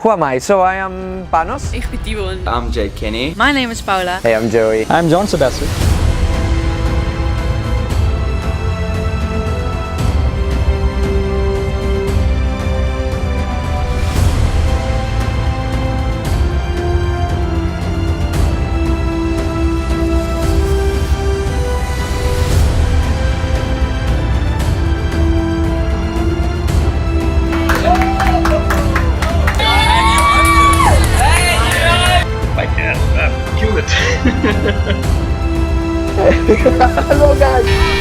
Who am I? So I am Panos. Ik ben Yvonne. I'm Jake Kenny. My name is Paula. Hey, I'm Joey. I'm John Sebastian. Kill it. Hello guys.